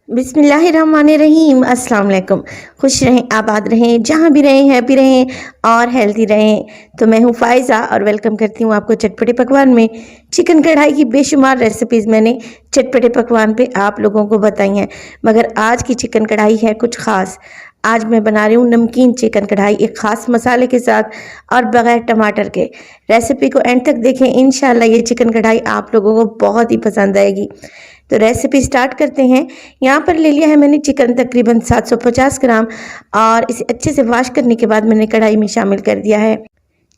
बिस्मिल्लाहिर्रहमानिर्रहीम। अस्सलाम वालेकुम। खुश रहें, आबाद रहें, जहाँ भी रहें, हैप्पी रहें और हेल्दी रहें। तो मैं हूँ फ़ायज़ा और वेलकम करती हूँ आपको चटपटे पकवान में। चिकन कढ़ाई की बेशुमार रेसिपीज़ मैंने चटपटे पकवान पे आप लोगों को बताई हैं, मगर आज की चिकन कढ़ाई है कुछ ख़ास। आज मैं बना रही हूँ नमकीन चिकन कढ़ाई एक ख़ास मसाले के साथ और बग़ैर टमाटर के। रेसिपी को एंड तक देखें, इंशाल्लाह ये चिकन कढ़ाई आप लोगों को बहुत ही पसंद आएगी। तो रेसिपी स्टार्ट करते हैं। यहाँ पर ले लिया है मैंने चिकन तकरीबन 750 ग्राम और इसे अच्छे से वॉश करने के बाद मैंने कढ़ाई में शामिल कर दिया है।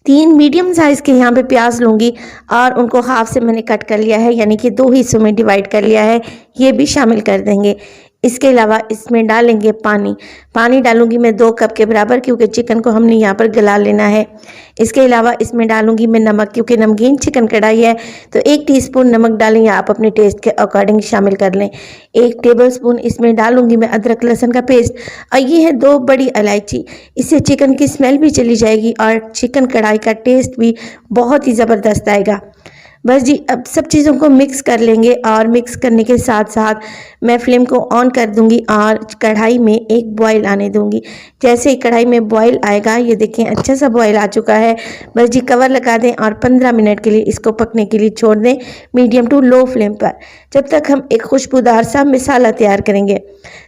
3 मीडियम साइज़ के यहाँ पे प्याज लूँगी और उनको हाफ से मैंने कट कर लिया है, यानी कि 2 हिस्सों में डिवाइड कर लिया है। ये भी शामिल कर देंगे। इसके अलावा इसमें डालेंगे पानी। पानी डालूंगी मैं 2 कप के बराबर, क्योंकि चिकन को हमने यहाँ पर गला लेना है। इसके अलावा इसमें डालूंगी मैं नमक, क्योंकि नमकीन चिकन कढ़ाई है तो 1 टीस्पून नमक डालें या आप अपने टेस्ट के अकॉर्डिंग शामिल कर लें। 1 टेबलस्पून इसमें डालूंगी मैं अदरक लहसुन का पेस्ट और ये है 2 बड़ी इलायची। इससे चिकन की स्मेल भी चली जाएगी और चिकन कढ़ाई का टेस्ट भी बहुत ही ज़बरदस्त आएगा। बस जी, अब सब चीज़ों को मिक्स कर लेंगे और मिक्स करने के साथ साथ मैं फ्लेम को ऑन कर दूंगी और कढ़ाई में एक बॉईल आने दूंगी। जैसे ही कढ़ाई में बॉईल आएगा, ये देखें अच्छा सा बॉईल आ चुका है। बस जी, कवर लगा दें और 15 मिनट के लिए इसको पकने के लिए छोड़ दें मीडियम टू लो फ्लेम पर, जब तक हम एक खुशबूदार सा मसाला तैयार करेंगे।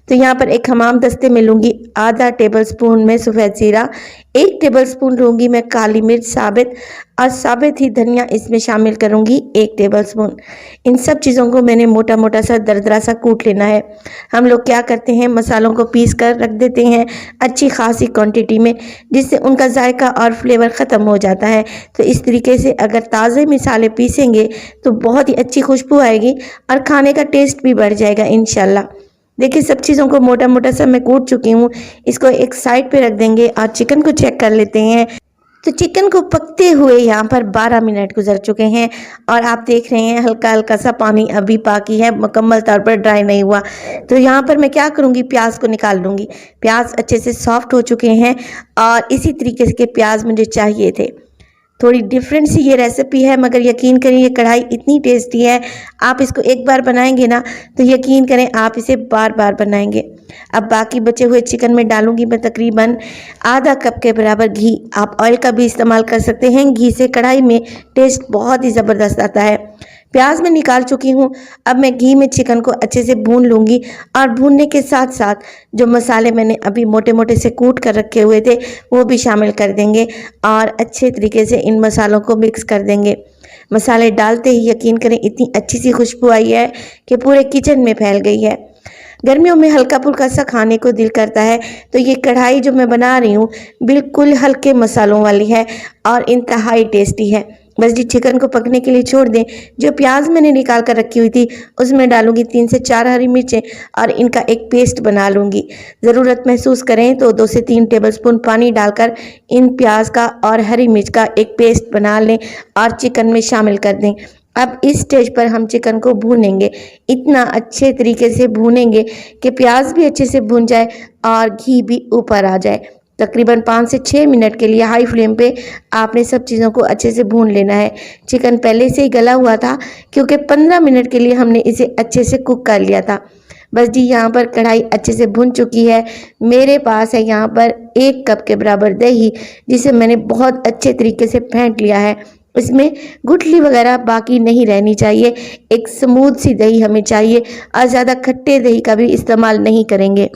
तो यहाँ पर एक हमाम दस्ते में लूँगी आधा टेबलस्पून में सफ़ेद ज़ीरा, 1 टेबलस्पून लूँगी मैं काली मिर्च साबित और साबित ही धनिया इसमें शामिल करूँगी 1 टेबलस्पून। इन सब चीज़ों को मैंने मोटा मोटा सा दरदरा सा कूट लेना है। हम लोग क्या करते हैं, मसालों को पीस कर रख देते हैं अच्छी खासी क्वांटिटी में, जिससे उनका जायका और फ्लेवर ख़त्म हो जाता है। तो इस तरीके से अगर ताज़े मसाले पीसेंगे तो बहुत ही अच्छी खुशबू आएगी और खाने का टेस्ट भी बढ़ जाएगा इंशाल्लाह। देखिए, सब चीज़ों को मोटा मोटा सा मैं कूट चुकी हूँ। इसको एक साइड पे रख देंगे और चिकन को चेक कर लेते हैं। तो चिकन को पकते हुए यहाँ पर 12 मिनट गुजर चुके हैं और आप देख रहे हैं हल्का हल्का सा पानी अभी बाकी है, मुकम्मल तौर पर ड्राई नहीं हुआ। तो यहाँ पर मैं क्या करूँगी, प्याज को निकाल लूँगी। प्याज अच्छे से सॉफ्ट हो चुके हैं और इसी तरीके के प्याज मुझे चाहिए थे। थोड़ी डिफरेंट सी ये रेसिपी है, मगर यकीन करें ये कढ़ाई इतनी टेस्टी है, आप इसको एक बार बनाएंगे ना तो यकीन करें आप इसे बार बार बनाएंगे। अब बाकी बचे हुए चिकन में डालूंगी मैं तकरीबन आधा कप के बराबर घी। आप ऑयल का भी इस्तेमाल कर सकते हैं, घी से कढ़ाई में टेस्ट बहुत ही ज़बरदस्त आता है। प्याज में निकाल चुकी हूँ। अब मैं घी में चिकन को अच्छे से भून लूँगी और भूनने के साथ साथ जो मसाले मैंने अभी मोटे मोटे से कूट कर रखे हुए थे वो भी शामिल कर देंगे और अच्छे तरीके से इन मसालों को मिक्स कर देंगे। मसाले डालते ही यकीन करें इतनी अच्छी सी खुशबू आई है कि पूरे किचन में फैल गई है। गर्मियों में हल्का फुल्का सा खाने को दिल करता है, तो ये कढ़ाई जो मैं बना रही हूँ बिल्कुल हल्के मसालों वाली है और इंतहाई टेस्टी है। बस जी, चिकन को पकने के लिए छोड़ दें। जो प्याज मैंने निकाल कर रखी हुई थी उसमें डालूंगी 3 से 4 हरी मिर्चें और इनका एक पेस्ट बना लूँगी। ज़रूरत महसूस करें तो 2 से 3 टेबलस्पून पानी डालकर इन प्याज का और हरी मिर्च का एक पेस्ट बना लें और चिकन में शामिल कर दें। अब इस स्टेज पर हम चिकन को भूनेंगे, इतना अच्छे तरीके से भूनेंगे कि प्याज भी अच्छे से भून जाए और घी भी ऊपर आ जाए। तकरीबन 5 से 6 मिनट के लिए हाई फ्लेम पे आपने सब चीज़ों को अच्छे से भून लेना है। चिकन पहले से ही गला हुआ था, क्योंकि 15 मिनट के लिए हमने इसे अच्छे से कुक कर लिया था। बस जी, यहाँ पर कढ़ाई अच्छे से भुन चुकी है। मेरे पास है यहाँ पर 1 कप के बराबर दही, जिसे मैंने बहुत अच्छे तरीके से फेंट लिया है। इसमें गुठली वगैरह बाकी नहीं रहनी चाहिए, एक स्मूथ सी दही हमें चाहिए और ज़्यादा खट्टे दही का भी इस्तेमाल नहीं करेंगे।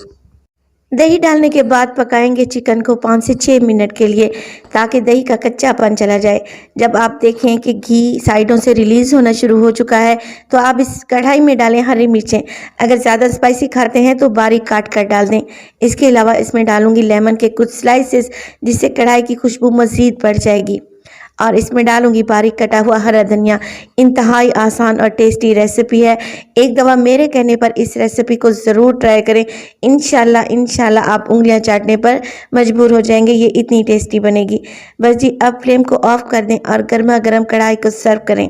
दही डालने के बाद पकाएंगे चिकन को 5 से 6 मिनट के लिए, ताकि दही का कच्चापन चला जाए। जब आप देखें कि घी साइडों से रिलीज़ होना शुरू हो चुका है तो आप इस कढ़ाई में डालें हरी मिर्चें। अगर ज़्यादा स्पाइसी खाते हैं तो बारीक काट कर डाल दें। इसके अलावा इसमें डालूंगी लेमन के कुछ स्लाइसेस, जिससे कढ़ाई की खुशबू मज़ीद बढ़ जाएगी। और इसमें डालूंगी बारीक कटा हुआ हरा धनिया। इंतहाई आसान और टेस्टी रेसिपी है। एक दफ़ा मेरे कहने पर इस रेसिपी को ज़रूर ट्राई करें। इंशाल्लाह आप उंगलियां चाटने पर मजबूर हो जाएंगे, ये इतनी टेस्टी बनेगी। बस जी, अब फ्लेम को ऑफ कर दें और गर्मा गर्म कढ़ाई को सर्व करें।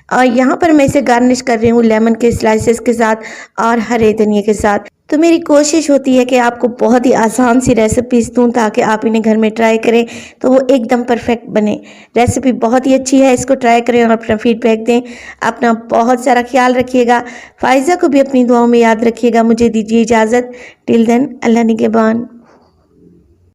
और यहाँ पर मैं इसे गार्निश कर रही हूँ लेमन के स्लाइसेस के साथ और हरे धनिए के साथ। तो मेरी कोशिश होती है कि आपको बहुत ही आसान सी रेसिपीज़ दूँ ताकि आप इन्हें घर में ट्राई करें तो वो एकदम परफेक्ट बने। रेसिपी बहुत ही अच्छी है, इसको ट्राई करें और अपना फीडबैक दें। अपना बहुत सारा ख्याल रखिएगा। फ़ाइज़ा को भी अपनी दुआओं में याद रखिएगा। मुझे दीजिए इजाज़त। टिल देन, अल्लाह निगहबान।